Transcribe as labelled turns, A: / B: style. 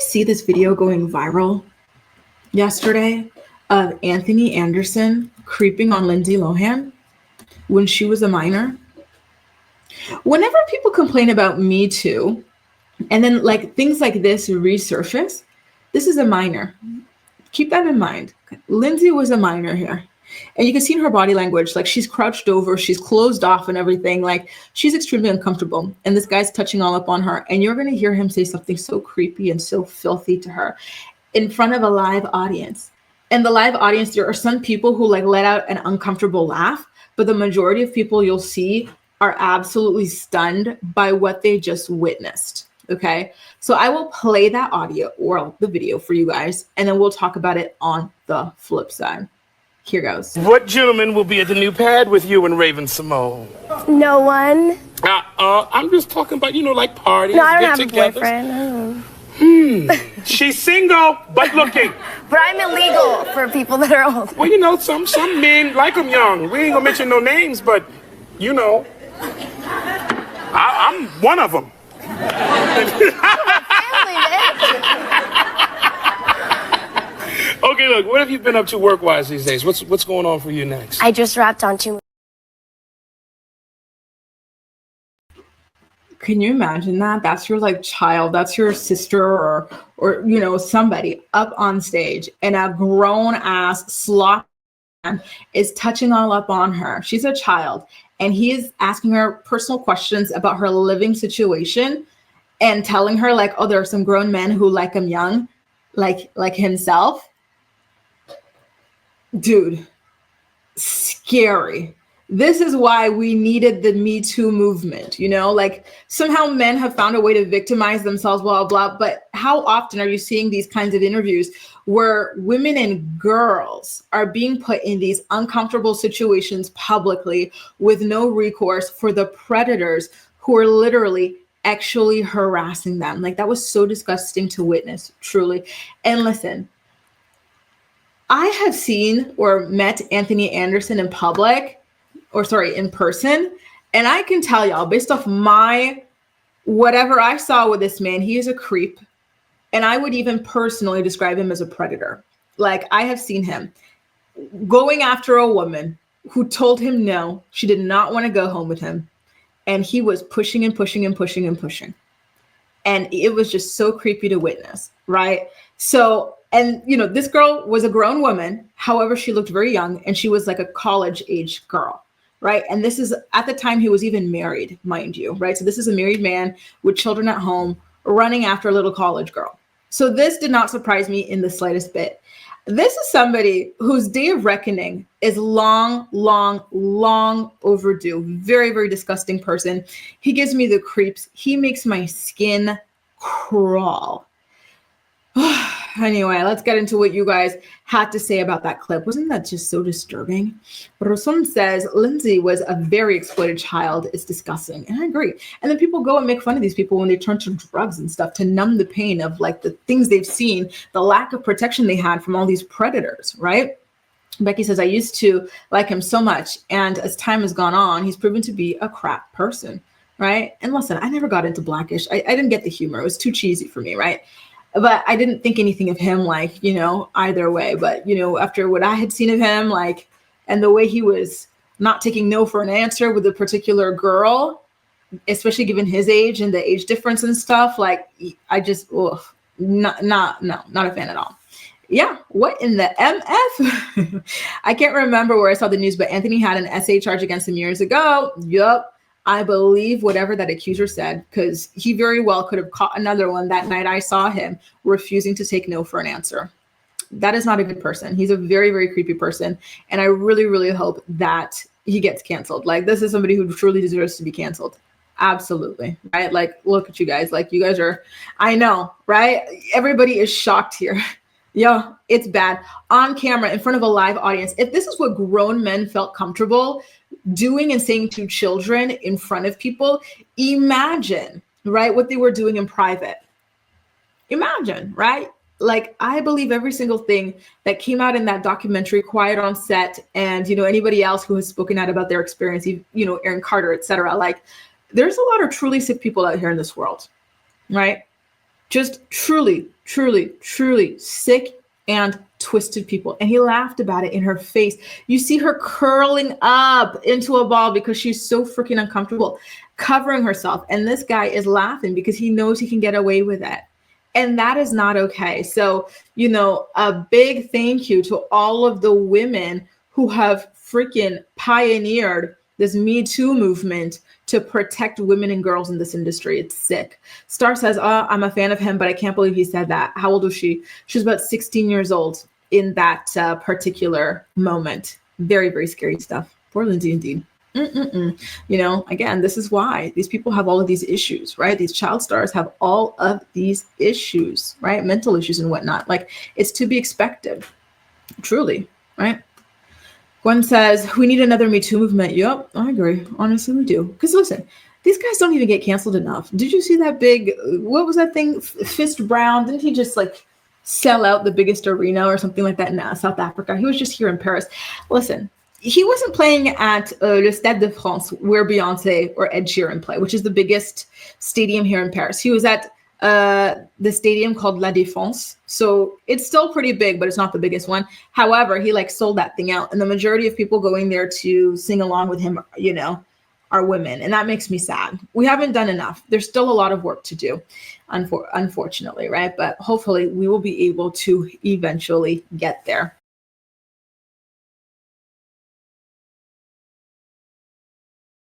A: see this video going viral yesterday of Anthony Anderson creeping on Lindsay Lohan when she was a minor? Whenever people complain about Me Too, and then like things like this resurface, this is a minor. Keep that in mind. Lindsay was a minor here. And you can see in her body language, like she's crouched over, she's closed off and everything. Like she's extremely uncomfortable. And this guy's touching all up on her. And you're going to hear him say something so creepy and so filthy to her in front of a live audience. And the live audience, there are some people who like let out an uncomfortable laugh, but the majority of people you'll see are absolutely stunned by what they just witnessed. Okay, so I will play that audio or the video for you guys, and then we'll talk about it on the flip side. Here goes.
B: What gentleman will be at the new pad with you and Raven Simone?
C: No one.
B: I'm just talking about, like parties.
C: No, I don't have a boyfriend.
B: She's single, but looking.
C: But I'm illegal for people that are old.
B: Well, some men like them young. We ain't gonna mention no names, but I'm one of them. Okay, look, what have you been up to work-wise these days? What's going on for you next?
C: I just wrapped on 2.
A: Can you imagine that? That's your like child, that's your sister or somebody up on stage, and a grown ass slot man is touching all up on her. She's a child, and he is asking her personal questions about her living situation and telling her like, oh, there are some grown men who like him young, like himself. Dude, scary. This is why we needed the Me Too movement, like somehow men have found a way to victimize themselves, blah, blah, but how often are you seeing these kinds of interviews where women and girls are being put in these uncomfortable situations publicly with no recourse for the predators who are literally actually harassing them? Like that was so disgusting to witness, truly. And listen, I have seen or met Anthony Anderson in person. And I can tell y'all, based off whatever I saw with this man, he is a creep. And I would even personally describe him as a predator. Like I have seen him going after a woman who told him no, she did not want to go home with him. And he was pushing and pushing and pushing and pushing. And it was just so creepy to witness, right? So, and this girl was a grown woman. However, she looked very young and she was like a college age girl. Right. And this is at the time he was even married, mind you. Right. So this is a married man with children at home running after a little college girl. So this did not surprise me in the slightest bit. This is somebody whose day of reckoning is long, long, long overdue. Very, very disgusting person. He gives me the creeps. He makes my skin crawl. Anyway, let's get into what you guys had to say about that clip. Wasn't that just so disturbing? Rosun says Lindsay was a very exploited child. It's disgusting. And I agree. And then people go and make fun of these people when they turn to drugs and stuff to numb the pain of like the things they've seen, the lack of protection they had from all these predators, right? Becky says, I used to like him so much. And as time has gone on, he's proven to be a crap person, right? And listen, I never got into Blackish. I didn't get the humor. It was too cheesy for me, right? But I didn't think anything of him like, either way. But, after what I had seen of him, like, and the way he was not taking no for an answer with a particular girl, especially given his age and the age difference and stuff, like, I just, not a fan at all. Yeah, what in the MF? I can't remember where I saw the news, but Anthony had an SA charge against him years ago. Yup. I believe whatever that accuser said, because he very well could have caught another one that night I saw him refusing to take no for an answer. That is not a good person. He's a very, very creepy person. And I really, really hope that he gets canceled. Like, this is somebody who truly deserves to be canceled. Absolutely. Right? Like, look at you guys. Like, you guys are, I know, right? Everybody is shocked here. Yeah, it's bad. On camera, in front of a live audience. If this is what grown men felt comfortable doing and saying to children in front of people, imagine, right, what they were doing in private. Imagine, right? Like, I believe every single thing that came out in that documentary, Quiet on Set, and, anybody else who has spoken out about their experience, Aaron Carter, etc. Like, there's a lot of truly sick people out here in this world, right? Just truly, truly, truly sick and twisted people. And he laughed about it in her face. You see her curling up into a ball because she's so freaking uncomfortable, covering herself. And this guy is laughing because he knows he can get away with it. And that is not okay. So, a big thank you to all of the women who have freaking pioneered this Me Too movement to protect women and girls in this industry. It's sick. Star says, I'm a fan of him, but I can't believe he said that. How old was she? She was about 16 years old in that particular moment. Very, very scary stuff. Poor Lindsay indeed. Again, this is why these people have all of these issues, right? These child stars have all of these issues, right? Mental issues and whatnot. Like, it's to be expected, truly, right? Gwen says, we need another Me Too movement. Yep, I agree. Honestly, we do. Because listen, these guys don't even get canceled enough. Did you see that big, what was that thing? Fist Brown. Didn't he just sell out the biggest arena or something like that in South Africa? He was just here in Paris. Listen, he wasn't playing at Le Stade de France where Beyonce or Ed Sheeran play, which is the biggest stadium here in Paris. He was at the stadium called La Défense. So it's still pretty big, but it's not the biggest one. However, he sold that thing out. And the majority of people going there to sing along with him, are women. And that makes me sad. We haven't done enough. There's still a lot of work to do, unfortunately, right? But hopefully we will be able to eventually get there.